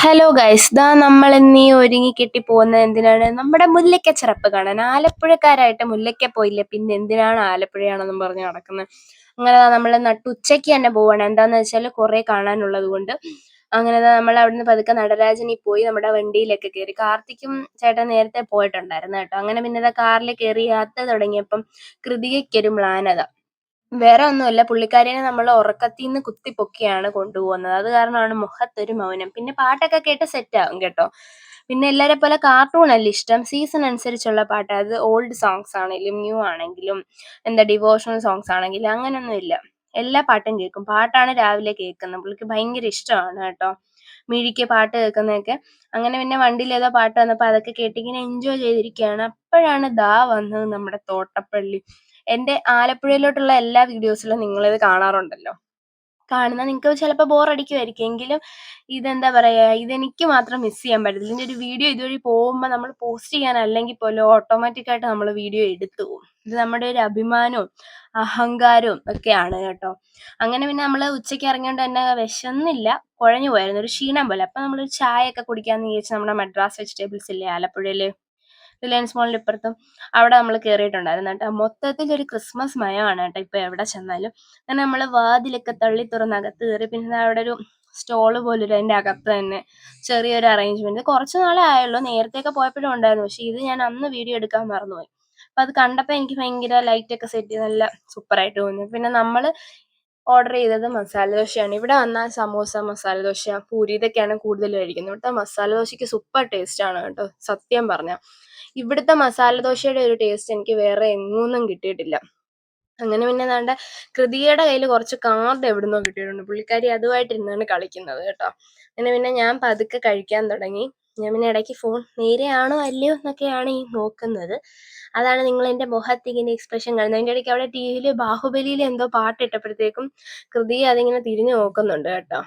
Hello guys, ദാ നമ്മൾ ഇന്നീ ഒരുങ്ങി കെട്ടി പോകുന്നത് എന്തിനാണ്? നമ്മുടെ മുല്ലയ്ക്ക ചിറപ്പ് കാണാൻ. ആലപ്പുഴക്കാരായിട്ട് മുല്ലയ്ക്ക പോയില്ലേ, പിന്നെ എന്തിനാണ് ആലപ്പുഴയാണെന്നും പറഞ്ഞ് നടക്കുന്നത്. അങ്ങനെ നമ്മൾ നട്ടുച്ചയ്ക്ക് തന്നെ പോവാണ്. എന്താന്ന് വെച്ചാൽ കുറെ കാണാനുള്ളത് കൊണ്ട്. അങ്ങനെ നമ്മൾ അവിടുന്ന് പതുക്കെ നടരാജനിൽ പോയി നമ്മുടെ വണ്ടിയിലൊക്കെ കയറി. കാർത്തിക്കും ചേട്ടൻ നേരത്തെ പോയിട്ടുണ്ടായിരുന്നു കേട്ടോ. അങ്ങനെ പിന്നെ കാറിൽ കയറി യാത്ര തുടങ്ങിയപ്പം കൃതികയ്ക്കൊരു മ്ലാനത. വേറെ ഒന്നുമല്ല, പുള്ളിക്കാരിനെ നമ്മൾ ഉറക്കത്തിന്ന് കുത്തിപ്പൊക്കിയാണ് കൊണ്ടുപോകുന്നത്. അത് കാരണമാണ് മുഖത്തൊരു മൗനം. പിന്നെ പാട്ടൊക്കെ കേട്ട് സെറ്റ് ആവും കേട്ടോ. പിന്നെ എല്ലാരെ പോലെ കാർട്ടൂൺ അല്ല ഇഷ്ടം, സീസൺ അനുസരിച്ചുള്ള പാട്ട്. അത് ഓൾഡ് സോങ്സ് ആണെങ്കിലും ന്യൂ ആണെങ്കിലും ഡിവോഷണൽ സോങ്സ് ആണെങ്കിലും അങ്ങനെയൊന്നും ഇല്ല. എല്ലാ പാട്ടും കേൾക്കും. പാട്ടാണ് രാവിലെ കേൾക്കുന്നത്. പുള്ളിക്ക് ഭയങ്കര ഇഷ്ടമാണ് കേട്ടോ മിഴിക്ക് പാട്ട് കേൾക്കുന്നതൊക്കെ. അങ്ങനെ പിന്നെ വണ്ടിയിൽ ഏതോ പാട്ട് വന്നപ്പോൾ അതൊക്കെ കേട്ടിങ്ങനെ എൻജോയ് ചെയ്തിരിക്കുകയാണ്. അപ്പോഴാണ് ദാ വന്നത് നമ്മുടെ തോട്ടപ്പള്ളി. എൻ്റെ ആലപ്പുഴയിലോട്ടുള്ള എല്ലാ വീഡിയോസിലും നിങ്ങളിത് കാണാറുണ്ടല്ലോ. കാണുന്ന നിങ്ങൾക്ക് ചിലപ്പോൾ ബോറടിക്കുമായിരിക്കും. എങ്കിലും ഇതെന്താ പറയുക, ഇതെനിക്ക് മാത്രം മിസ് ചെയ്യാൻ പറ്റത്തില്ല. ഇതിൻ്റെ ഒരു വീഡിയോ ഇതുവഴി പോകുമ്പോൾ നമ്മൾ പോസ്റ്റ് ചെയ്യാൻ അല്ലെങ്കിൽ പോലും ഓട്ടോമാറ്റിക്കായിട്ട് നമ്മൾ വീഡിയോ എടുത്തു പോകും. ഇത് നമ്മുടെ ഒരു അഭിമാനവും അഹങ്കാരവും ഒക്കെയാണ് കേട്ടോ. അങ്ങനെ പിന്നെ നമ്മൾ ഉച്ചയ്ക്ക് ഇറങ്ങിയോണ്ട് തന്നെ വിശന്നില്ല, കുഴഞ്ഞു പോയായിരുന്നു, ഒരു ക്ഷീണം പോലെ. അപ്പം നമ്മളൊരു ചായയൊക്കെ കുടിക്കാമെന്ന് വിചാരിച്ച് നമ്മുടെ മദ്രാസ് വെജിറ്റബിൾസ് ഇല്ലേ ആലപ്പുഴയിൽ, റിലയൻസ് മോളിൻ്റെ ഇപ്പുറത്തും, അവിടെ നമ്മൾ കയറിയിട്ടുണ്ടായിരുന്നു കേട്ടോ. മൊത്തത്തിൽ ഒരു ക്രിസ്മസ് മയമാണ് കേട്ടോ ഇപ്പോൾ എവിടെ ചെന്നാലും. അങ്ങനെ നമ്മൾ വാതിലൊക്കെ തള്ളി തുറന്ന് അകത്ത് കയറി. പിന്നെ അവിടെ ഒരു സ്റ്റോള് പോലൊരു അതിൻ്റെ അകത്ത് തന്നെ ചെറിയൊരു അറേഞ്ച്മെന്റ്. കുറച്ച് നാളെ ആയുള്ളൂ, നേരത്തെയൊക്കെ പോയപ്പോഴും ഉണ്ടായിരുന്നു. പക്ഷേ ഇത് ഞാൻ അന്ന് വീഡിയോ എടുക്കാൻ മറന്നുപോയി. അപ്പം അത് കണ്ടപ്പോൾ എനിക്ക് ഭയങ്കര ലൈറ്റൊക്കെ സെറ്റ് ചെയ്ത് നല്ല സൂപ്പറായിട്ട് തോന്നി. പിന്നെ നമ്മൾ ഓർഡർ ചെയ്തത് മസാല ദോശയാണ്. ഇവിടെ വന്നാൽ സമൂസ, മസാല ദോശ, പൂരി ഇതൊക്കെയാണ് കൂടുതൽ കഴിക്കുന്നത്. ഇവിടുത്തെ മസാല ദോശയ്ക്ക് സൂപ്പർ ടേസ്റ്റാണ് കേട്ടോ, സത്യം പറഞ്ഞാൽ. ഇവിടുത്തെ മസാല ദോശയുടെ ഒരു ടേസ്റ്റ് എനിക്ക് വേറെ എങ്ങൊന്നും കിട്ടിയിട്ടില്ല. അങ്ങനെ പിന്നെ ദാണ്ടെ കൃതികയുടെ കയ്യിൽ കുറച്ച് കാർഡ് എവിടുന്നോ കിട്ടിയിട്ടുണ്ട്. പുള്ളിക്കാരി അതുമായിട്ടിരുന്നാണ് കളിക്കുന്നത് കേട്ടോ. അങ്ങനെ പിന്നെ ഞാൻ പതുക്കെ കഴിക്കാൻ തുടങ്ങി. ഞാൻ പിന്നെ ഇടയ്ക്ക് ഫോൺ നേരെയാണോ അല്ലയോ എന്നൊക്കെയാണ് ഈ നോക്കുന്നത്. അതാണ് നിങ്ങൾ എൻ്റെ മുഖത്തിങ്ങനെ എക്സ്പ്രഷൻ കാണുന്നത്. അതിൻ്റെ ഇടയ്ക്ക് അവിടെ ടി വിയിൽ ബാഹുബലിയിൽ എന്തോ പാട്ടിട്ടപ്പോഴത്തേക്കും കൃതിക അതിങ്ങനെ തിരിഞ്ഞു നോക്കുന്നുണ്ട് കേട്ടോ.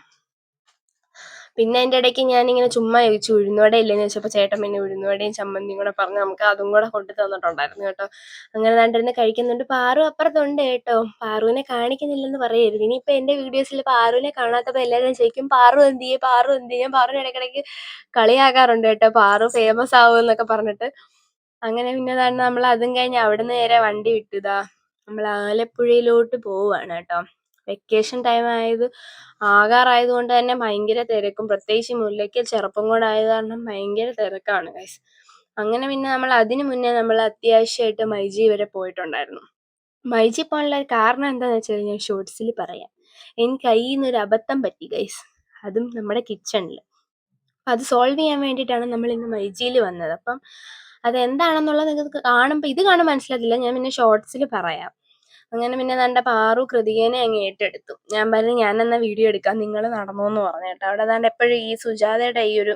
പിന്നെ അതിൻ്റെ ഇടയ്ക്ക് ഞാനിങ്ങനെ ചുമ്മാ ചോദിച്ചു ഉഴുന്നുവട ഇല്ലെന്ന് ചോദിച്ചപ്പോൾ ചേട്ടൻ പിന്നെ ഉഴുന്നുവടയും ചമ്മന്തിയും കൂടെ പറഞ്ഞ് നമുക്ക് അതും കൂടെ കൊണ്ടു തന്നിട്ടുണ്ടായിരുന്നു കേട്ടോ. അങ്ങനെ കണ്ടിരുന്ന് കഴിക്കുന്നുണ്ട്. പാറു അപ്പുറത്തുണ്ട് കേട്ടോ. പാറുവിനെ കാണിക്കുന്നില്ലെന്ന് പറയരുത്. ഇനിയിപ്പോൾ എൻ്റെ വീഡിയോസിൽ പാറുവിനെ കാണാത്തപ്പോൾ എല്ലാവരും ചോദിക്കും പാറു എന്ത് ചെയ്യും, പാറു എന്ത് ചെയ്യും. ഞാൻ പാറുവിനെ ഇടയ്ക്കിടയ്ക്ക് കളിയാക്കാറുണ്ട് കേട്ടോ, പാറു ഫേമസ് ആവും എന്നൊക്കെ പറഞ്ഞിട്ട്. അങ്ങനെ പിന്നെ നമ്മൾ അതും കഴിഞ്ഞ് അവിടുന്ന് നേരെ വണ്ടി വിട്ടുതാ നമ്മൾ ആലപ്പുഴയിലോട്ട് പോവുകയാണ് കേട്ടോ. വെക്കേഷൻ ടൈം ആകാറായത് കൊണ്ട് തന്നെ ഭയങ്കര തിരക്കും, പ്രത്യേകിച്ച് മുല്ലയ്ക്ക് ചെറുപ്പം കൂടെ ആയത് കാരണം ഭയങ്കര തിരക്കാണ് ഗൈസ്. അങ്ങനെ പിന്നെ നമ്മൾ അതിന് മുന്നേ നമ്മൾ അത്യാവശ്യമായിട്ട് മൈജി വരെ പോയിട്ടുണ്ടായിരുന്നു. മൈജി പോകാനുള്ള ഒരു കാരണം എന്താണെന്ന് വെച്ച് കഴിഞ്ഞാൽ ഷോർട്സിൽ പറയാം. എനിക്ക് കയ്യിൽ നിന്നൊരു അബദ്ധം പറ്റി ഗൈസ്, അതും നമ്മുടെ കിച്ചണിൽ. അത് സോൾവ് ചെയ്യാൻ വേണ്ടിയിട്ടാണ് നമ്മൾ ഇന്ന് മൈജിയിൽ വന്നത്. അപ്പം അതെന്താണെന്നുള്ളത് നിങ്ങൾക്ക് ഇത് കാണുമ്പോൾ മനസ്സിലാക്കില്ല, ഞാൻ പിന്നെ ഷോർട്സിൽ പറയാം. അങ്ങനെ പിന്നെ ദാണ്ടെ പാറു കൃതികേനെ അങ്ങ് ഏറ്റെടുത്തു. ഞാൻ പറഞ്ഞു ഞാനെന്നാ വീഡിയോ എടുക്കാം, നിങ്ങൾ നടന്നോന്ന് പറഞ്ഞു കേട്ടോ. അവിടെ ദാണ്ട് എപ്പോഴും ഈ സുജാതയുടെ ഈ ഒരു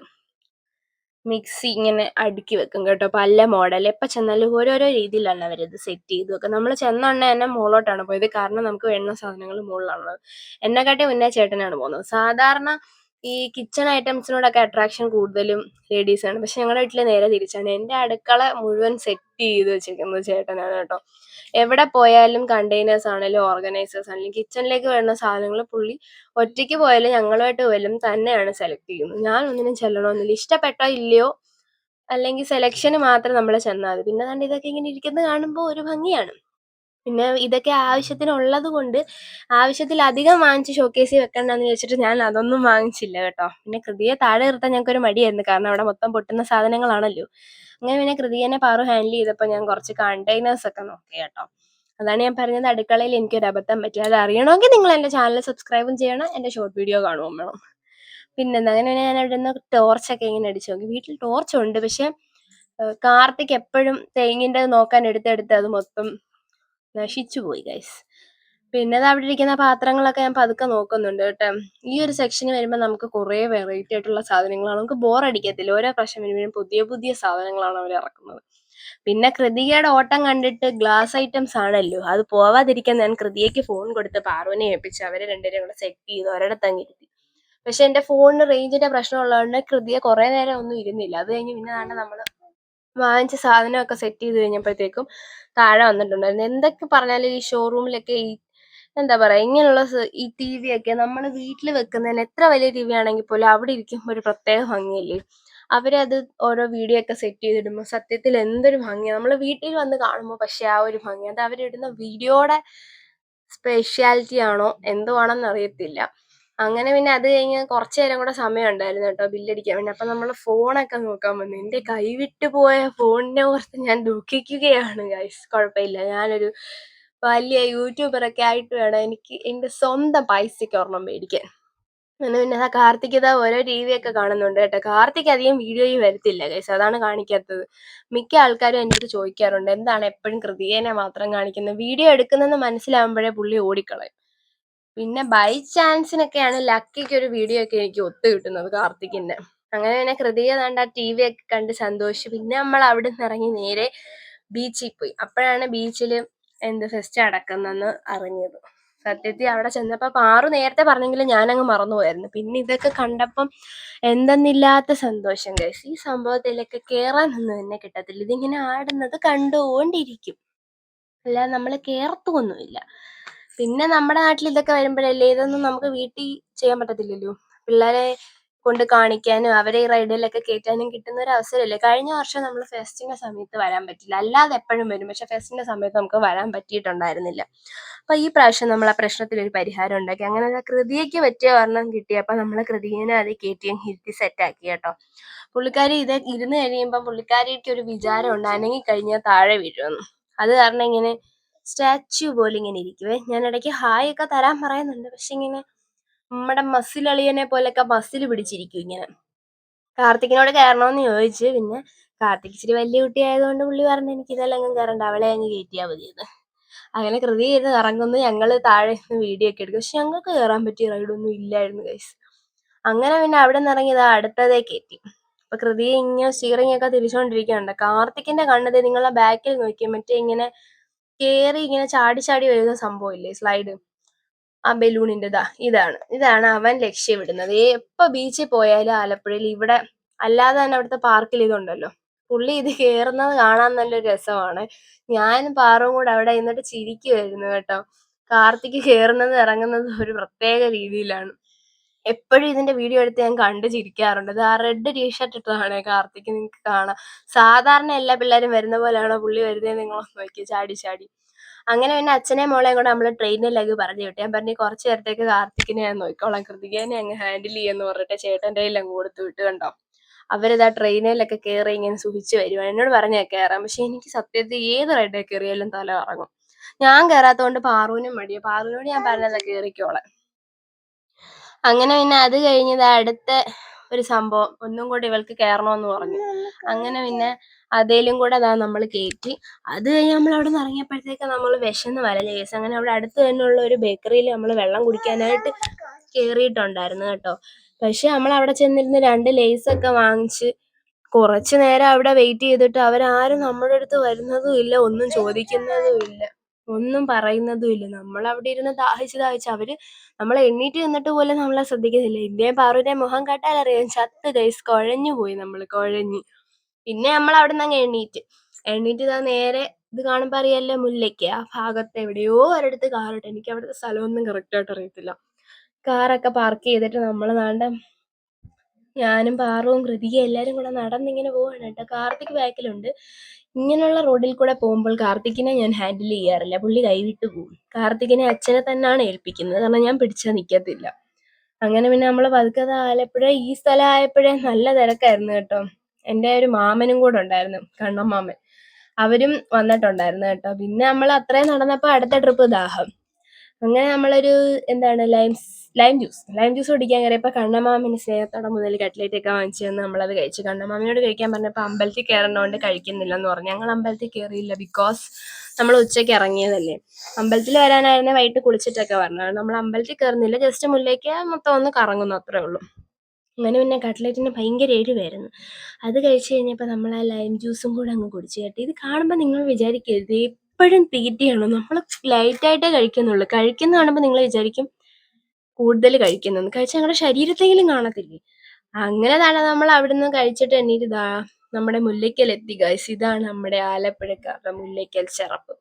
മിക്സി ഇങ്ങനെ അടുക്കി വെക്കും കേട്ടോ, പല മോഡൽ. എപ്പോൾ ചെന്നാലും ഓരോരോ രീതിയിലാണ് അവരിത് സെറ്റ് ചെയ്ത് വെക്കുക. നമ്മൾ ചെന്നോണ്ടേ തന്നെ മുകളിലോട്ടാണ് പോയത്, കാരണം നമുക്ക് വേണ്ട സാധനങ്ങൾ മുകളിലാണുള്ളത്. എന്നെക്കാട്ടി മുന്നേ ചേട്ടനാണ് പോകുന്നത്. സാധാരണ ഈ കിച്ചൺ ഐറ്റംസിനോടൊക്കെ അട്രാക്ഷൻ കൂടുതലും ലേഡീസാണ്. പക്ഷെ ഞങ്ങളുടെ വീട്ടിൽ നേരെ തിരിച്ചാണ്. എൻ്റെ അടുക്കള മുഴുവൻ സെറ്റ് ചെയ്ത് വെച്ചിരിക്കുന്നത് ചേട്ടനാണ് കേട്ടോ. എവിടെ പോയാലും കണ്ടെയ്നേഴ്സ് ആണെങ്കിലും ഓർഗനൈസേഴ്സ് ആണെങ്കിലും കിച്ചണിലേക്ക് വേണ്ട സാധനങ്ങൾ പുള്ളി ഒറ്റയ്ക്ക് പോയാലും ഞങ്ങളുമായിട്ട് പോയാലും തന്നെയാണ് സെലക്ട് ചെയ്യുന്നത്. ഞാൻ ഒന്നിനും ചെല്ലണമെന്നില്ല. ഇഷ്ടപ്പെട്ടോ ഇല്ലയോ, അല്ലെങ്കിൽ സെലക്ഷന് മാത്രം നമ്മൾ ചെന്നാൽ മതി. പിന്നെ ദാണ്ട് ഇതൊക്കെ ഇങ്ങനെ ഇരിക്കുന്നത് കാണുമ്പോൾ ഒരു ഭംഗിയാണ്. പിന്നെ ഇതൊക്കെ ആവശ്യത്തിനുള്ളത് കൊണ്ട് ആവശ്യത്തിലധികം വാങ്ങിച്ച് ഷോക്കേസിൽ വെക്കണ്ടെന്ന് വെച്ചിട്ട് ഞാൻ അതൊന്നും വാങ്ങിച്ചില്ല കേട്ടോ. പിന്നെ കൃതിയെ താഴെ നിർത്താൻ ഞങ്ങൾക്കൊരു മടിയായിരുന്നു, കാരണം അവിടെ മൊത്തം പൊട്ടുന്ന സാധനങ്ങളാണല്ലോ. അങ്ങനെ പിന്നെ കൃതിയെ പാറു ഹാൻഡിൽ ചെയ്തപ്പോൾ ഞാൻ കുറച്ച് കണ്ടെയ്നേഴ്സ് ഒക്കെ നോക്കി കേട്ടോ. അതാണ് ഞാൻ പറഞ്ഞത്, അടുക്കളയിൽ എനിക്കൊരു അബദ്ധം പറ്റി. അത് അറിയണമെങ്കിൽ നിങ്ങൾ എൻ്റെ ചാനൽ സബ്സ്ക്രൈബും ചെയ്യണം, എൻ്റെ ഷോർട്ട് വീഡിയോ കാണുകയും വേണം. പിന്നെന്താ, അങ്ങനെ ഞാൻ അവിടെ നിന്ന് ടോർച്ചൊക്കെ ഇങ്ങനെ അടിച്ചു നോക്കി. വീട്ടിൽ ടോർച്ചുണ്ട്, പക്ഷെ കാർത്തിക് എപ്പോഴും തെങ്ങിൻ്റെ നോക്കാൻ എടുത്തെടുത്ത് അത് മൊത്തം നശിച്ചു പോയി ഗൈസ്. പിന്നെ അത് അവിടെ ഇരിക്കുന്ന പാത്രങ്ങളൊക്കെ ഞാൻ പതുക്കെ നോക്കുന്നുണ്ട് കേട്ടോ. ഈ ഒരു സെക്ഷന് വരുമ്പോൾ നമുക്ക് കുറേ വെറൈറ്റി ആയിട്ടുള്ള സാധനങ്ങളാണ്, നമുക്ക് ബോറടിക്കത്തില്ല. ഓരോ പ്രാവശ്യം വരുമ്പോഴും പുതിയ പുതിയ സാധനങ്ങളാണ് അവർ ഇറക്കുന്നത്. പിന്നെ കൃതികയുടെ ഓട്ടം കണ്ടിട്ട് ഗ്ലാസ് ഐറ്റംസ് ആണല്ലോ, അത് പോവാതിരിക്കാൻ ഞാൻ കൃതിയയ്ക്ക് ഫോൺ കൊടുത്ത് പാറുവിനെ ഏൽപ്പിച്ച് അവരെ രണ്ടുപേരും കൂടെ സെറ്റ് ചെയ്ത് ഒരിടത്തങ്ങ് ഇരുത്തി. പക്ഷെ എൻ്റെ ഫോണിന് റേഞ്ചിന്റെ പ്രശ്നം ഉള്ളതുകൊണ്ട് കൃതിയെ കുറേ നേരം ഒന്നും ഇരുന്നില്ല. അത് കഴിഞ്ഞ് പിന്നെ നമ്മൾ വാങ്ങിച്ച സാധനമൊക്കെ സെറ്റ് ചെയ്ത് കഴിഞ്ഞപ്പോഴത്തേക്കും താഴെ വന്നിട്ടുണ്ടായിരുന്നു. എന്തൊക്കെ പറഞ്ഞാലും ഈ ഷോറൂമിലൊക്കെ ഈ എന്താ പറയാ, ഇങ്ങനെയുള്ള ഈ TV ഒക്കെ നമ്മൾ വീട്ടിൽ വെക്കുന്നതിന് എത്ര വലിയ TV ആണെങ്കിൽ പോലും അവിടെ ഇരിക്കുമ്പോൾ ഒരു പ്രത്യേക ഭംഗിയല്ലേ. അവരത് ഓരോ വീഡിയോ ഒക്കെ സെറ്റ് ചെയ്തിടുമ്പോൾ സത്യത്തിൽ എന്തൊരു ഭംഗിയാണ്. നമ്മൾ വീട്ടിൽ വന്ന് കാണുമ്പോൾ പക്ഷെ ആ ഒരു ഭംഗി അത് അവരിടുന്ന വീഡിയോയുടെ സ്പെഷ്യാലിറ്റി ആണോ എന്തോ ആണെന്ന് അറിയത്തില്ല. അങ്ങനെ പിന്നെ അത് കഴിഞ്ഞ് കുറച്ച് നേരം കൂടെ സമയം ഉണ്ടായിരുന്നു കേട്ടോ ബില്ലടിക്കാൻ വേണ്ടി. അപ്പം നമ്മൾ ഫോണൊക്കെ നോക്കാൻ വന്നു. എൻ്റെ കൈവിട്ട് പോയ ഫോണിനെ ഓർത്ത് ഞാൻ ദുഃഖിക്കുകയാണ് ഗൈസ്. കുഴപ്പമില്ല, ഞാനൊരു വലിയ യൂട്യൂബറൊക്കെ ആയിട്ട് വേണം എനിക്ക് എൻ്റെ സ്വന്തം പൈസയ്ക്ക് ഒരെണ്ണം മേടിക്കാൻ. അങ്ങനെ പിന്നെ കാർത്തിക് ഇതാ ഓരോ TV ഒക്കെ കാണുന്നുണ്ട് കേട്ടോ. കാർത്തിക് അധികം വീഡിയോയിൽ വരത്തില്ല ഗൈസ്, അതാണ് കാണിക്കാത്തത്. മിക്ക ആൾക്കാരും എൻ്റെ അടുത്ത് ചോദിക്കാറുണ്ട് എന്താണ് എപ്പോഴും കൃതികേനെ മാത്രം കാണിക്കുന്നത്. വീഡിയോ എടുക്കുന്നെന്ന് മനസ്സിലാവുമ്പോഴേ പുള്ളി ഓടിക്കളയും. പിന്നെ ബൈ ചാൻസിനൊക്കെയാണ് ലക്കിക്ക് ഒരു വീഡിയോ ഒക്കെ എനിക്ക് ഒത്തു കിട്ടുന്നത് കാർത്തിക്കിന്റെ. അങ്ങനെ പിന്നെ കൃതിക കണ്ട TV ഒക്കെ കണ്ട് സന്തോഷിച്ചു. പിന്നെ നമ്മൾ അവിടെ നിന്ന് ഇറങ്ങി നേരെ ബീച്ചിൽ പോയി. അപ്പോഴാണ് ബീച്ചിൽ ഫെസ്റ്റ് നടക്കുന്നെന്ന് അറിഞ്ഞത്. സത്യത്തിൽ അവിടെ ചെന്നപ്പോൾ പാറു നേരത്തെ പറഞ്ഞെങ്കിലും ഞാനങ്ങ് മറന്നുപോയായിരുന്നു. പിന്നെ ഇതൊക്കെ കണ്ടപ്പം എന്തെന്നില്ലാത്ത സന്തോഷം ഗൈസ്. ഈ സംഭവത്തിലൊക്കെ കേറാനൊന്നും എന്നെ കിട്ടത്തില്ല. ഇതിങ്ങനെ ആടുന്നത് കണ്ടുകൊണ്ടിരിക്കും, അല്ലാതെ നമ്മൾ കേറത്തൊന്നുമില്ല. പിന്നെ നമ്മുടെ നാട്ടിൽ ഇതൊക്കെ വരുമ്പോഴല്ലേ, ഇതൊന്നും നമുക്ക് വീട്ടിൽ ചെയ്യാൻ പറ്റത്തില്ലല്ലോ. പിള്ളേരെ കൊണ്ട് കാണിക്കാനും അവരെ ഈ റൈഡിലൊക്കെ കയറ്റാനും കിട്ടുന്ന ഒരു അവസരമല്ലേ. കഴിഞ്ഞ വർഷം നമ്മൾ ഫെസ്റ്റിന്റെ സമയത്ത് വരാൻ പറ്റില്ല, അല്ലാതെ എപ്പോഴും വരും. പക്ഷെ ഫെസ്റ്റിന്റെ സമയത്ത് നമുക്ക് വരാൻ പറ്റിയിട്ടുണ്ടായിരുന്നില്ല. അപ്പൊ ഈ പ്രാവശ്യം നമ്മൾ ആ പ്രശ്നത്തിനൊരു പരിഹാരം ഉണ്ടാക്കി. അങ്ങനെ കൃതിക്ക് പറ്റിയ ഒരെണ്ണം കിട്ടിയപ്പോൾ നമ്മൾ കൃതിയെ അത് കയറ്റിയും ഇരുത്തി സെറ്റാക്കി കേട്ടോ. പുള്ളിക്കാരി ഇത് ഇരുന്ന് കഴിയുമ്പോൾ പുള്ളിക്കാരിക്ക് ഒരു വിചാരം ഉണ്ട് അനങ്ങി കഴിഞ്ഞാൽ താഴെ വീഴുമെന്ന്. അത് കാരണം ഇങ്ങനെ സ്റ്റാച്യു പോലെ ഇങ്ങനെ ഇരിക്കുവേ. ഞാൻ ഇടയ്ക്ക് ഹായ് ഒക്കെ തരാൻ പറയുന്നുണ്ട്, പക്ഷെ ഇങ്ങനെ നമ്മുടെ മസിൽ അളിയനെ പോലൊക്കെ മസിൽ പിടിച്ചിരിക്കും ഇങ്ങനെ. കാർത്തികിനോട് കയറണോന്ന് ചോദിച്ചു. പിന്നെ കാർത്തിക് ഇച്ചിരി വലിയ കുട്ടി ആയതുകൊണ്ട് പുള്ളി പറഞ്ഞു എനിക്ക് ഇതെല്ലാം അങ്ങ് കയറണ്ട, അവളെ അങ്ങ് കയറ്റിയാൽ മതിയെന്ന്. അങ്ങനെ കൃതി ചെയ്ത് ഇറങ്ങുന്നു. ഞങ്ങള് താഴെ വീഡിയോ ഒക്കെ എടുക്കും. പക്ഷെ ഞങ്ങൾക്ക് കയറാൻ പറ്റിയ റൈഡൊന്നും ഇല്ലായിരുന്നു ഗൈസ്. അങ്ങനെ പിന്നെ അവിടെ നിന്ന് ഇറങ്ങിയത് അടുത്തതേ കയറ്റി. അപ്പൊ കൃതിയെ ഇങ്ങനെ സ്റ്റിയറിംഗ് ഒക്കെ തിരിച്ചുകൊണ്ടിരിക്കുകയുണ്ട്. കാർത്തിക്കിന്റെ കണ്ണത് നിങ്ങളെ ബാക്കിൽ നോക്കി മറ്റേ ഇങ്ങനെ കേറി ഇങ്ങനെ ചാടി ചാടി വരുന്ന സംഭവം ഇല്ലേ, സ്ലൈഡ്, ആ ബലൂണിന്റെ ഇതാണ് അവൻ ലക്ഷ്യമിടുന്നത്. എപ്പോ ബീച്ചിൽ പോയാലും ആലപ്പുഴയിൽ ഇവിടെ അല്ലാതെ തന്നെ അവിടുത്തെ പാർക്കിൽ ഇതുണ്ടല്ലോ, പുള്ളി ഇത് കേറുന്നത് കാണാൻ നല്ലൊരു രസമാണ്. ഞാനും പാറും കൂടെ അവിടെ ഇരുന്നിട്ട് ചിരിക്കുമായിരുന്നു കേട്ടോ. കാർത്തിക് കേറുന്നത് ഇറങ്ങുന്നത് ഒരു പ്രത്യേക രീതിയിലാണ്. എപ്പോഴും ഇതിന്റെ വീഡിയോ എടുത്ത് ഞാൻ കണ്ട് ചിരിക്കാറുണ്ട്. ഇത് ആ റെഡ് ടീഷർട്ട് ഇട്ടതാണ് കാർത്തിക്, നിങ്ങൾക്ക് കാണാം. സാധാരണ എല്ലാ പിള്ളേരും വരുന്ന പോലെയാണോ പുള്ളി വരുന്നത് നിങ്ങളൊന്ന് നോക്കി ചാടി ചാടി. അങ്ങനെ പിന്നെ അച്ഛനെയും മോളെയും കൂടെ നമ്മൾ ട്രെയിനിലേക്ക് പറഞ്ഞു വിട്ടു. ഞാൻ പറഞ്ഞു കുറച്ച് നേരത്തേക്ക് കാർത്തിക്കിനെ ഞാൻ നോക്കിക്കോളാം, കൃതികേനെ അങ്ങ് ഹാൻഡിൽ ചെയ്യാന്ന് പറഞ്ഞിട്ട് ചേട്ടൻ്റെ കയ്യിൽ അങ്ങ് കൊടുത്തു വിട്ട്. കണ്ടോ, അവരിതാ ട്രെയിനിലൊക്കെ കയറി ഇങ്ങനെ സുഖിച്ച് വരുവാണ്. എന്നോട് പറഞ്ഞാൽ കയറാം, പക്ഷെ എനിക്ക് സത്യത്തിൽ ഏത് റൈഡിൽ കയറിയാലും തല കറങ്ങും. ഞാൻ കയറാത്തതുകൊണ്ട് പാറുവിനും മടിയാ. പാറുവിനോട് ഞാൻ പറഞ്ഞതാ കയറിക്കോളാം. അങ്ങനെ പിന്നെ അത് കഴിഞ്ഞത് അടുത്ത ഒരു സംഭവം ഒന്നും കൂടി ഇവൾക്ക് കയറണമെന്ന് പറഞ്ഞു. അങ്ങനെ പിന്നെ അതേലും കൂടെ അതാ നമ്മൾ കയറ്റി. അത് കഴിഞ്ഞ് നമ്മൾ അവിടെ നിന്ന് ഇറങ്ങിയപ്പോഴത്തേക്ക് നമ്മൾ വിശന്ന് വലഞ്ഞ കേസ്. അങ്ങനെ അവിടെ അടുത്ത് തന്നെയുള്ള ഒരു ബേക്കറിയിൽ നമ്മൾ വെള്ളം കുടിക്കാനായിട്ട് കയറിയിട്ടുണ്ടായിരുന്നു കേട്ടോ. പക്ഷെ നമ്മൾ അവിടെ ചെന്നിരുന്ന് 2 ലേസൊക്കെ വാങ്ങിച്ച് കുറച്ചു നേരം അവിടെ വെയിറ്റ് ചെയ്തിട്ട് അവരാരും നമ്മുടെ അടുത്ത് വരുന്നതും ഇല്ല, ഒന്നും ചോദിക്കുന്നതും ഇല്ല, ഒന്നും പറയുന്നതും ഇല്ല. നമ്മൾ അവിടെ ഇരുന്ന് ദാഹിച്ച് അവര് നമ്മളെ എണ്ണീറ്റ് നിന്നിട്ട് പോലും നമ്മളെ ശ്രദ്ധിക്കുന്നില്ല. ഇന്ത്യയും പാറുവിന്റെ മുഖം കണ്ടാൽ അറിയാം ചത്ത് ഗൈസ്, കുഴഞ്ഞു പോയി, നമ്മൾ കുഴഞ്ഞു. പിന്നെ നമ്മൾ അവിടെ നിന്ന് അങ്ങ് എണ്ണീറ്റ് ഇതാ നേരെ ഇത് കാണുമ്പോൾ അറിയാമല്ലോ മുല്ലയ്ക്ക് ആ ഭാഗത്ത് എവിടെയോ ഒരിടത്ത് കാറിട്ട്, എനിക്ക് അവിടുത്തെ സ്ഥലമൊന്നും കറക്റ്റായിട്ട് അറിയത്തില്ല. കാറൊക്കെ പാർക്ക് ചെയ്തിട്ട് നമ്മൾ നാണ്ട ഞാനും പാറുവും കൃതികയും എല്ലാവരും കൂടെ നടന്നിങ്ങനെ പോവാണ് കേട്ടോ. കാർത്തിക് ബാക്കിലുണ്ട്. ഇങ്ങനെയുള്ള റോഡിൽ കൂടെ പോകുമ്പോൾ കാർത്തിക്കിനെ ഞാൻ ഹാൻഡിൽ ചെയ്യാറില്ല, പുള്ളി കൈവിട്ട് പോകും. കാർത്തികിനെ അച്ഛനെ തന്നെയാണ് ഏൽപ്പിക്കുന്നത്, കാരണം ഞാൻ പിടിച്ചാൽ നിൽക്കത്തില്ല. അങ്ങനെ പിന്നെ നമ്മൾ പതുക്കെ ആലപ്പുഴ ഈ സ്ഥലം ആയപ്പോഴേ നല്ല തിരക്കായിരുന്നു കേട്ടോ. എൻ്റെ ഒരു മാമനും കൂടെ ഉണ്ടായിരുന്നു, കണ്ണൻ മാമൻ, അവരും വന്നിട്ടുണ്ടായിരുന്നു കേട്ടോ. പിന്നെ നമ്മൾ അത്രയും നടന്നപ്പോൾ അടുത്ത ട്രിപ്പ് ദാഹം. അങ്ങനെ നമ്മളൊരു ലൈം ജ്യൂസ് കുടിക്കാൻ കയറിയപ്പോൾ കണ്ണമാമന് സ്നേഹത്തോടെ മുതൽ കട്ട്ലേറ്റ് ഒക്കെ വാങ്ങിച്ചു തന്ന് നമ്മളത് കഴിച്ചു. കണ്ണമാമിനോട് കഴിക്കാൻ പറഞ്ഞപ്പോൾ അമ്പലത്തിൽ കയറണോണ്ട് കഴിക്കുന്നില്ലെന്ന് പറഞ്ഞു. ഞങ്ങൾ അമ്പലത്തിൽ കയറിയില്ല, ബിക്കോസ് നമ്മൾ ഉച്ചയ്ക്ക് ഇറങ്ങിയതല്ലേ. അമ്പലത്തിൽ വരാനായിരുന്നു വൈകിട്ട് കുളിച്ചിട്ടൊക്കെ പറഞ്ഞത്. നമ്മൾ അമ്പലത്തിൽ കയറുന്നില്ല, ജസ്റ്റ് മുല്ലേക്ക് മൊത്തം ഒന്ന് കറങ്ങുന്നു, അത്രേ ഉള്ളൂ. അങ്ങനെ പിന്നെ കട്ട്ലേറ്റിന് ഭയങ്കര എരിവായിരുന്നു. അത് കഴിച്ച് കഴിഞ്ഞപ്പോൾ നമ്മൾ ആ ലൈം ജ്യൂസും കൂടെ അങ്ങ് കുടിച്ചു കേട്ടോ. ഇത് കാണുമ്പോൾ നിങ്ങൾ വിചാരിക്കരുത് എപ്പോഴും തീറ്റയാണോ, നമ്മൾ ലൈറ്റായിട്ടേ കഴിക്കുന്നുള്ളൂ. കഴിക്കുന്ന കാണുമ്പോൾ നിങ്ങൾ വിചാരിക്കും കൂടുതൽ കഴിക്കുന്നെന്ന്. കഴിച്ചാൽ ഞങ്ങളുടെ ശരീരത്തെങ്കിലും കാണത്തില്ലേ. അങ്ങനെ തന്നെ നമ്മൾ അവിടുന്ന് കഴിച്ചിട്ട് എണ്ണീറ്റ് നമ്മുടെ മുല്ലയ്ക്കൽ എത്തി ഗൈസ്. ഇതാണ് നമ്മുടെ ആലപ്പുഴക്കാരുടെ മുല്ലയ്ക്കൽ ചെറപ്പ്.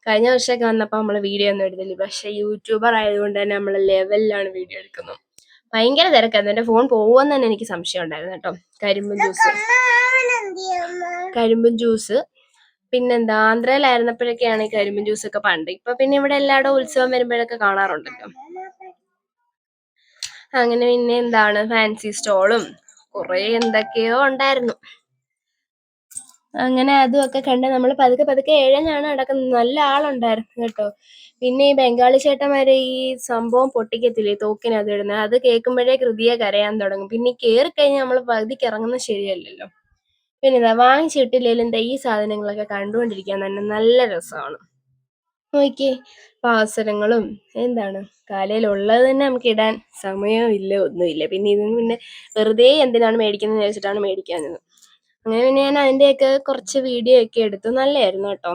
കഴിഞ്ഞ വർഷമൊക്കെ വന്നപ്പോൾ നമ്മൾ വീഡിയോ ഒന്നും എടുത്തില്ല. പക്ഷെ യൂട്യൂബർ ആയതുകൊണ്ട് തന്നെ നമ്മൾ ലെവലിലാണ് വീഡിയോ എടുക്കുന്നത്. ഭയങ്കര തിരക്കായിരുന്നു. എൻ്റെ ഫോൺ പോകുമെന്ന് തന്നെ എനിക്ക് സംശയം ഉണ്ടായിരുന്നു കേട്ടോ. കരിമ്പും ജ്യൂസ് പിന്നെന്താ, ആന്ധ്രയിലായിരുന്നപ്പോഴൊക്കെയാണ് ഈ കരിമ്പും ജ്യൂസൊക്കെ പണ്ട്. ഇപ്പൊ പിന്നെ ഇവിടെ എല്ലായിടവും ഉത്സവം വരുമ്പോഴൊക്കെ കാണാറുണ്ടല്ലോ. അങ്ങനെ പിന്നെ എന്താണ്, ഫാൻസി സ്റ്റോളും കുറെ എന്തൊക്കെയോ ഉണ്ടായിരുന്നു. അങ്ങനെ അതുമൊക്കെ കണ്ട് നമ്മൾ പതുക്കെ പതുക്കെ എഴഞ്ഞാണ് നടക്കുന്നത്. നല്ല ആളുണ്ടായിരുന്നു കേട്ടോ. പിന്നെ ഈ ബംഗാളി ചേട്ടന്മാരെ ഈ സംഭവം പൊട്ടിക്കത്തില്ലേ, തോക്കിനകത്ത് ഇടുന്നത്, അത് കേൾക്കുമ്പോഴേ കൃതിയെ കരയാൻ തുടങ്ങും. പിന്നെ കയറി കഴിഞ്ഞാൽ നമ്മൾ പകുതിക്ക് ഇറങ്ങുന്നത് ശരിയല്ലല്ലോ. പിന്നെ ഇതാ വാങ്ങിച്ചിട്ടില്ലേലും ഈ സാധനങ്ങളൊക്കെ കണ്ടുകൊണ്ടിരിക്കാൻ തന്നെ നല്ല രസമാണ്. നോക്കിയേ, പാസരങ്ങളും എന്താണ് കാലയിലുള്ളത് തന്നെ നമുക്ക് ഇടാൻ സമയവും ഇല്ല, ഒന്നുമില്ല. പിന്നെ ഇതിന് പിന്നെ വെറുതെ എന്തിനാണ് മേടിക്കുന്നത് വെച്ചിട്ടാണ് മേടിക്കാഞ്ഞത്. അങ്ങനെ പിന്നെ ഞാൻ അതിൻ്റെയൊക്കെ കുറച്ച് വീഡിയോ ഒക്കെ എടുത്തു. നല്ലതായിരുന്നു കേട്ടോ.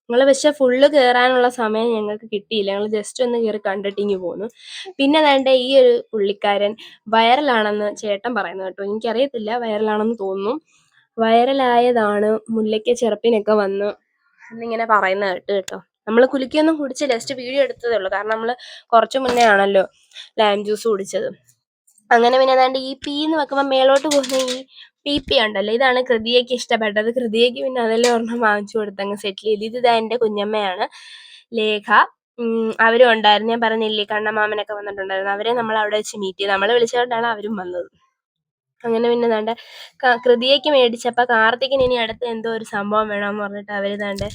ഞങ്ങൾ പക്ഷെ ഫുള്ള് കയറാനുള്ള സമയം ഞങ്ങൾക്ക് കിട്ടിയില്ല. ഞങ്ങൾ ജസ്റ്റ് ഒന്ന് കയറി കണ്ടിട്ടിങ്ങ് പോന്നു. പിന്നെ വേണ്ട ഈ ഒരു പുള്ളിക്കാരൻ വൈറലാണെന്ന് ചേട്ടൻ പറയുന്നു കേട്ടോ. എനിക്കറിയത്തില്ല, വൈറലാണെന്ന് തോന്നുന്നു. വൈറലായതാണ് മുല്ലയ്ക്ക ചെറുപ്പിനൊക്കെ വന്ന് എന്നിങ്ങനെ പറയുന്നത് കേട്ടോ. നമ്മൾ കുലുക്കിയൊന്നും കുടിച്ച് ജസ്റ്റ് വീഡിയോ എടുത്തതേ ഉള്ളൂ. കാരണം നമ്മൾ കുറച്ച് മുന്നേ ആണല്ലോ ലൈം ജ്യൂസ് കുടിച്ചത്. അങ്ങനെ പിന്നെ ഏതാണ്ട് ഈ പീ എന്ന് വെക്കുമ്പോൾ മേലോട്ട് പോകുന്ന ഈ പി ഉണ്ടല്ലോ, ഇതാണ് കൃതിയയ്ക്ക് ഇഷ്ടപ്പെട്ടത്. കൃതിയയ്ക്ക് പിന്നെ അതെല്ലാം ഒരെണ്ണം വാങ്ങിച്ചു കൊടുത്തങ്ങ് സെറ്റിൽ ചെയ്ത്. ഇതാ എൻ്റെ കുഞ്ഞമ്മയാണ് ലേഖ. അവരും ഉണ്ടായിരുന്നു. ഞാൻ പറഞ്ഞില്ലേ, കണ്ണമാമനൊക്കെ വന്നിട്ടുണ്ടായിരുന്നു. അവരെ നമ്മൾ അവിടെ വെച്ച് മീറ്റ് ചെയ്ത്. നമ്മളെ വിളിച്ചുകൊണ്ടാണ് അവരും വന്നത്. അങ്ങനെ പിന്നെ ദാണ്ടെ കൃതിയയ്ക്ക് മേടിച്ചപ്പോൾ കാർത്തികിന് ഇനി അടുത്ത് എന്തോ ഒരു സംഭവം വേണമെന്ന് പറഞ്ഞിട്ട് അവർ ദാണ്ടെ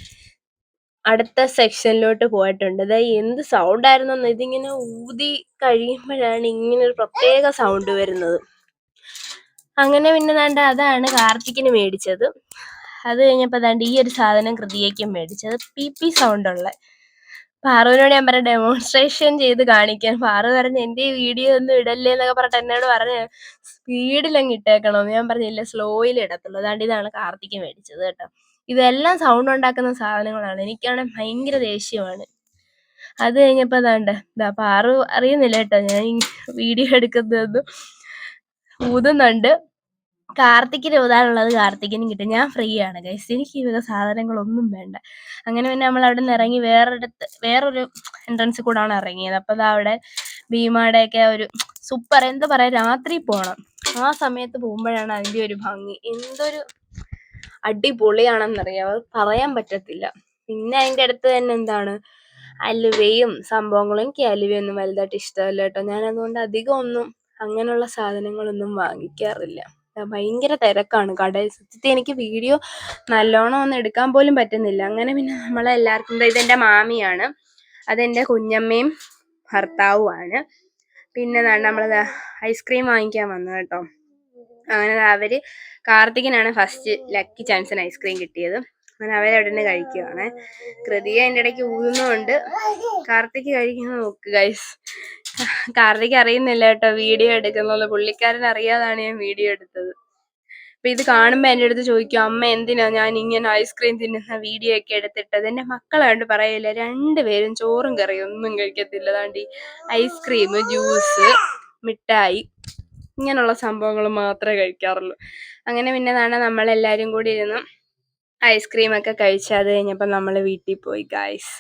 അടുത്ത സെക്ഷനിലോട്ട് പോയിട്ടുണ്ട്. എന്ത് സൗണ്ടായിരുന്നെന്ന്. ഇതിങ്ങനെ ഊതി കഴിയുമ്പോഴാണ് ഇങ്ങനെ ഒരു പ്രത്യേക സൗണ്ട് വരുന്നത്. അങ്ങനെ പിന്നെ അതാണ് കാർത്തികിന് മേടിച്ചത്. അത് കഴിഞ്ഞപ്പോൾ ഈ ഒരു സാധനം കൃതിയയ്ക്കും മേടിച്ചത്. പി സൗണ്ട് ഉള്ള. പാറുവിനോട് ഞാൻ പറഞ്ഞ ഡെമോൺസ്ട്രേഷൻ ചെയ്ത് കാണിക്കാൻ. പാറു പറഞ്ഞ് എൻ്റെ ഈ വീഡിയോ ഒന്നും ഇടല്ലേ എന്നൊക്കെ പറഞ്ഞിട്ട് എന്നോട് പറഞ്ഞ് സ്പീഡിലങ്ങ് ഇട്ടേക്കണമെന്ന്. ഞാൻ പറഞ്ഞില്ല, സ്ലോയിൽ ഇടത്തുള്ളൂ. ഇതാണ് കാർത്തിക് മേടിച്ചത് കേട്ടോ. ഇതെല്ലാം സൗണ്ട് ഉണ്ടാക്കുന്ന സാധനങ്ങളാണ്. എനിക്കാണെങ്കിൽ ഭയങ്കര ദേഷ്യമാണ്. അത് കഴിഞ്ഞപ്പോൾ പാറു അറിയുന്നില്ല കേട്ടോ ഞാൻ വീഡിയോ എടുക്കുന്നതൊന്നും. ഊതുന്നുണ്ട്. കാർത്തിക്കിന് ഊതാനുള്ളത് കാർത്തിക്കിനും കിട്ടും. ഞാൻ ഫ്രീ ആണ് ഗൈസ്, എനിക്ക് ഈ വക സാധനങ്ങളൊന്നും വേണ്ട. അങ്ങനെ പിന്നെ നമ്മൾ അവിടെ നിന്ന് ഇറങ്ങി വേറൊരു എൻട്രൻസിൽ കൂടാണ് ഇറങ്ങിയത്. അപ്പോൾ അവിടെ ഭീമാടെയൊക്കെ ഒരു സൂപ്പർ, എന്താ പറയുക, രാത്രി പോകണം. ആ സമയത്ത് പോകുമ്പോഴാണ് അതിൻ്റെ ഒരു ഭംഗി. എന്തൊരു അടിപൊളിയാണെന്നറിയാം, അത് പറയാൻ പറ്റത്തില്ല. പിന്നെ അതിൻ്റെ അടുത്ത് തന്നെ എന്താണ് അലുവയും സംഭവങ്ങളും. എനിക്ക് അലുവയൊന്നും വലുതായിട്ട് ഇഷ്ടമല്ല കേട്ടോ. ഞാൻ അതുകൊണ്ട് അധികം ഒന്നും അങ്ങനെയുള്ള സാധനങ്ങളൊന്നും വാങ്ങിക്കാറില്ല. ഭയങ്കര തിരക്കാണ് കടയിൽ. സത്യത്തിൽ എനിക്ക് വീഡിയോ നല്ലോണം ഒന്നും എടുക്കാൻ പോലും പറ്റുന്നില്ല. അങ്ങനെ പിന്നെ നമ്മളെല്ലാവർക്കും, ഇതെൻ്റെ മാമിയാണ്, അതെൻ്റെ കുഞ്ഞമ്മയും ഭർത്താവുമാണ്. പിന്നെ നമ്മൾ ഐസ്ക്രീം വാങ്ങിക്കാൻ വന്നു കേട്ടോ. അങ്ങനെ അവര് കാർത്തികിനാണ് ഫസ്റ്റ് ലക്കി ചാൻസിന് ഐസ്ക്രീം കിട്ടിയത്. അങ്ങനെ അവരവിടെ നിന്ന് കഴിക്കുവാണ്. കൃതിയെ അതിൻ്റെ ഇടയ്ക്ക് ഊതുന്നുണ്ട്. കാർത്തിക് കഴിക്കുന്നത് നോക്ക് ഗൈസ്. കാർത്തിക് അറിയുന്നില്ല കേട്ടോ വീഡിയോ എടുക്കുന്നത്. പുള്ളിക്കാരൻ അറിയാതാണ് ഞാൻ വീഡിയോ എടുത്തത്. അപ്പൊ ഇത് കാണുമ്പോൾ എൻ്റെ അടുത്ത് ചോദിക്കും, അമ്മ എന്തിനാ ഞാൻ ഇങ്ങനെ ഐസ്ക്രീം തിന്നുന്ന വീഡിയോ ഒക്കെ എടുത്തിട്ടത്. എൻ്റെ മക്കളാണ്ട് പറയില്ല, രണ്ടുപേരും ചോറും കറിയും ഒന്നും കഴിക്കത്തില്ല. താണ്ടി ഐസ്ക്രീം, ജ്യൂസ്, മിഠായി, ഇങ്ങനെയുള്ള സംഭവങ്ങൾ മാത്രമേ കഴിക്കാറുള്ളൂ. അങ്ങനെ പിന്നെ നമ്മളെല്ലാവരും കൂടി ഇരുന്ന് ഐസ്ക്രീമൊക്കെ കഴിച്ച് അത് കഴിഞ്ഞപ്പോൾ നമ്മൾ വീട്ടിൽ പോയി ഗൈസ്.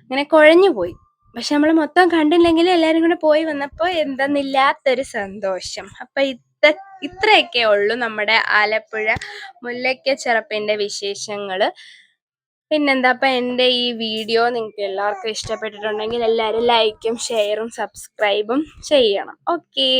അങ്ങനെ കുഴഞ്ഞു പോയി. പക്ഷെ നമ്മൾ മൊത്തം കണ്ടില്ലെങ്കിലും എല്ലാവരും കൂടെ പോയി വന്നപ്പോൾ എന്തെന്നില്ലാത്തൊരു സന്തോഷം. അപ്പം ഇത്രയൊക്കെ ഉള്ളൂ നമ്മുടെ ആലപ്പുഴ മുല്ലയ്ക്ക ചെറുപ്പിൻ്റെ വിശേഷങ്ങൾ. പിന്നെന്താ, അപ്പം എൻ്റെ ഈ വീഡിയോ നിങ്ങൾക്ക് എല്ലാവർക്കും ഇഷ്ടപ്പെട്ടിട്ടുണ്ടെങ്കിൽ എല്ലാവരും ലൈക്കും ഷെയറും സബ്സ്ക്രൈബും ചെയ്യണം. ഓക്കേ.